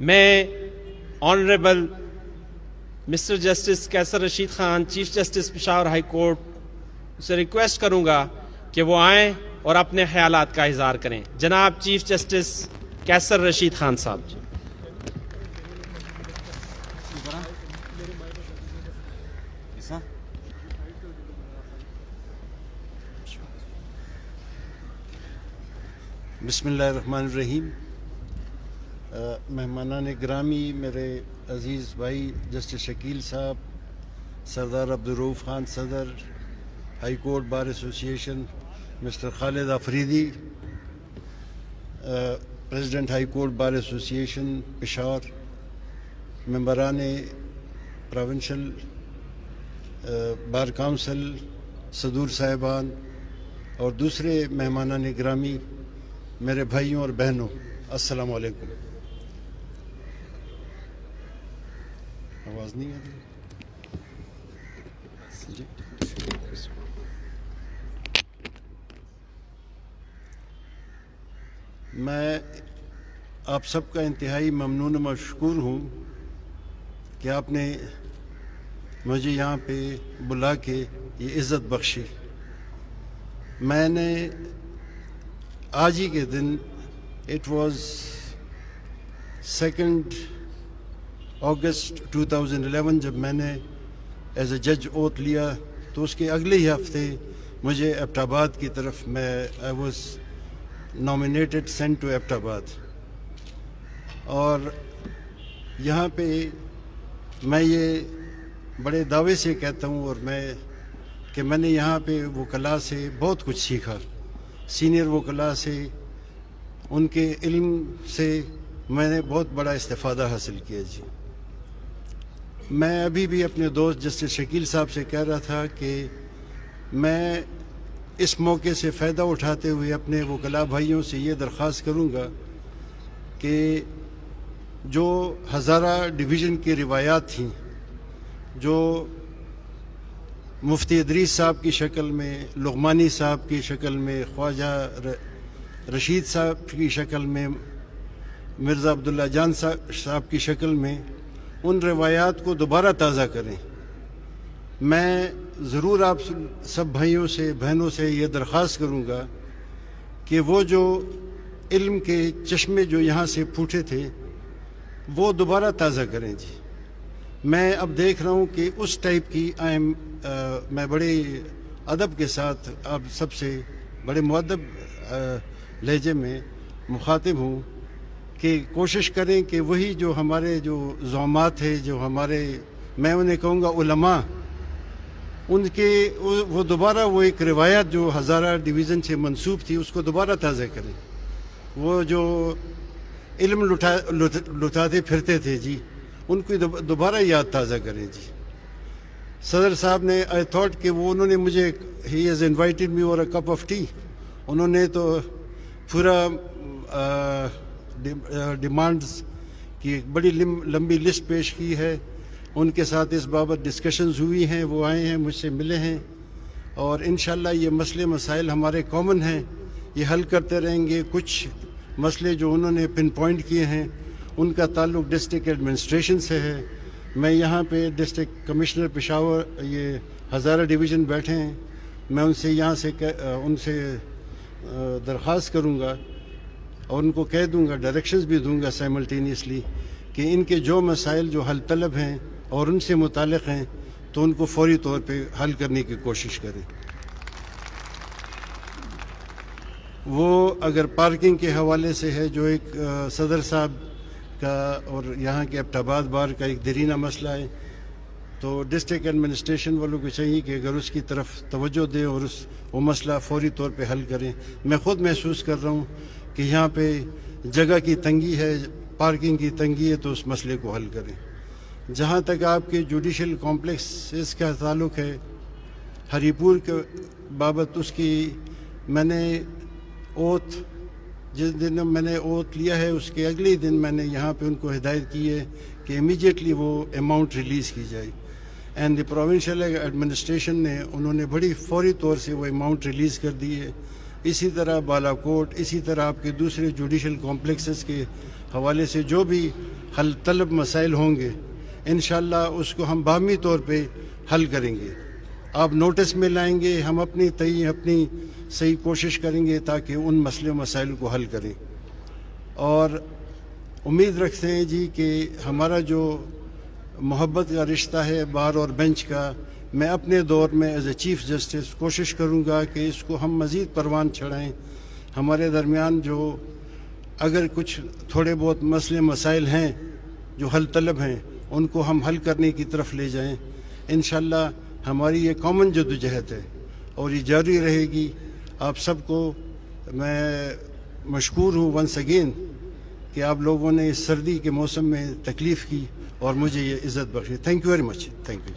میں honourable mister justice کیسر Rashid Khan chief justice Peshawar high court سے ریکویسٹ کروں گا کہ وہ آئیں اور اپنے خیالات کا اظہار کریں. جناب چیف جسٹس کیسر رشید خان صاحب. بسم اللہ الرحمن الرحیم. مہمانان گرامی، میرے عزیز بھائی جسٹس شکیل صاحب، سردار عبدالرؤف خان صدر high court bar association, mister Khalid Afridi president high court bar association Peshawar, ممبران پروونشل بار کونسل، صدور صاحبان اور دوسرے مہمانان گرامی، میرے بھائیوں اور بہنوں، السلام علیکم. آواز نہیں آ رہی؟ میں آپ سب کا انتہائی ممنون و مشکور ہوں کہ آپ نے مجھے یہاں پہ بلا کے یہ عزت بخشی. میں نے آج ہی کے دن، اٹ واز 2 اگست 2011 جب میں نے ایز اے جج اوتھ لیا، تو اس کے اگلے ہی ہفتے مجھے ایبٹ آباد کی طرف I was nominated sent to Abbottabad. اور یہاں پہ میں یہ بڑے دعوے سے کہتا ہوں کہ میں نے یہاں پہ وکلاء سے بہت کچھ سیکھا. سینئر وکلاء سے، ان کے علم سے میں نے بہت بڑا استفادہ حاصل کیا. جی، میں ابھی بھی اپنے دوست جسٹس شکیل صاحب سے کہہ رہا تھا کہ میں اس موقع سے فائدہ اٹھاتے ہوئے اپنے وکلاء بھائیوں سے یہ درخواست کروں گا کہ جو ہزارہ ڈویژن کی روایات تھیں، جو مفتی ادریس صاحب کی شکل میں، لغمانی صاحب کی شکل میں، خواجہ رشید صاحب کی شکل میں، مرزا عبداللہ جان صاحب کی شکل میں، ان روایات کو دوبارہ تازہ کریں. میں ضرور آپ سب بھائیوں سے، بہنوں سے یہ درخواست کروں گا کہ وہ جو علم کے چشمے جو یہاں سے پھوٹے تھے وہ دوبارہ تازہ کریں. جی، میں اب دیکھ رہا ہوں کہ اس ٹائپ کی میں بڑے ادب کے ساتھ آپ سب سے بڑے مؤدب لہجے میں مخاطب ہوں کہ کوشش کریں کہ وہی جو ہمارے جو زعامات ہیں، جو ہمارے، میں انہیں کہوں گا علماء، ان کے وہ دوبارہ وہ ایک روایت جو ہزارہ ڈویژن سے منسوب تھی اس کو دوبارہ تازہ کریں. وہ جو علم لٹاتے پھرتے تھے، جی، ان کو دوبارہ یاد تازہ کریں. جی، صدر صاحب نے آئی تھاٹ کہ انہوں نے مجھے، ہی ہیز انوائٹڈ می اور اے کپ آف ٹی، انہوں نے تو پورا ڈیمانڈز کی ایک بڑی لمبی لسٹ پیش کی ہے. ان کے ساتھ اس بابت ڈسکشنز ہوئی ہیں، وہ آئے ہیں، مجھ سے ملے ہیں، اور انشاءاللہ یہ مسئلے مسائل ہمارے کامن ہیں، یہ حل کرتے رہیں گے. کچھ مسئلے جو انہوں نے پن پوائنٹ کیے ہیں ان کا تعلق ڈسٹرکٹ ایڈمنسٹریشن سے ہے. میں یہاں پہ ڈسٹرکٹ کمشنر پشاور، یہ ہزارہ ڈویژن بیٹھے ہیں، میں ان سے درخواست کروں گا اور ان کو کہہ دوں گا، ڈائریکشنز بھی دوں گا سائملٹینیسلی، کہ ان کے جو مسائل جو حل طلب ہیں اور ان سے متعلق ہیں تو ان کو فوری طور پہ حل کرنے کی کوشش کریں. وہ اگر پارکنگ کے حوالے سے ہے، جو ایک صدر صاحب کا اور یہاں کے ایبٹ آباد بار کا ایک دیرینہ مسئلہ ہے، تو ڈسٹرکٹ ایڈمنسٹریشن والوں کو چاہیے کہ اگر اس کی طرف توجہ دیں اور وہ مسئلہ فوری طور پہ حل کریں. میں خود محسوس کر رہا ہوں کہ یہاں پہ جگہ کی تنگی ہے، پارکنگ کی تنگی ہے، تو اس مسئلے کو حل کریں. جہاں تک آپ کے جوڈیشل کمپلیکس کا تعلق ہے، ہری پور کے بابت، اس کی میں نے اوتھ، جس دن میں نے اوتھ لیا ہے اس کے اگلے دن میں نے یہاں پہ ان کو ہدایت کی ہے کہ امیجیٹلی وہ اماؤنٹ ریلیز کی جائے. اینڈ دی پروونشل ایڈمنسٹریشن نے، انہوں نے بڑی فوری طور سے وہ اماؤنٹ ریلیز کر دی ہے. اسی طرح بالا کوٹ، اسی طرح آپ کے دوسرے جوڈیشل کمپلیکسز کے حوالے سے جو بھی حل طلب مسائل ہوں گے انشاءاللہ اس کو ہم باہمی طور پہ حل کریں گے. آپ نوٹس میں لائیں گے, ہم اپنی صحیح کوشش کریں گے تاکہ ان مسئلے و مسائل کو حل کریں. اور امید رکھتے ہیں جی کہ ہمارا جو محبت کا رشتہ ہے بار اور بینچ کا, میں اپنے دور میں ایز اے چیف جسٹس کوشش کروں گا کہ اس کو ہم مزید پروان چڑھائیں. ہمارے درمیان جو اگر کچھ تھوڑے بہت مسئلے مسائل ہیں جو حل طلب ہیں ان کو ہم حل کرنے کی طرف لے جائیں. انشاءاللہ ہماری یہ کامن جدوجہد ہے اور یہ جاری رہے گی. آپ سب کو میں مشکور ہوں ونس اگین کہ آپ لوگوں نے اس سردی کے موسم میں تکلیف کی اور مجھے یہ عزت بخشی. Thank you very much. Thank you.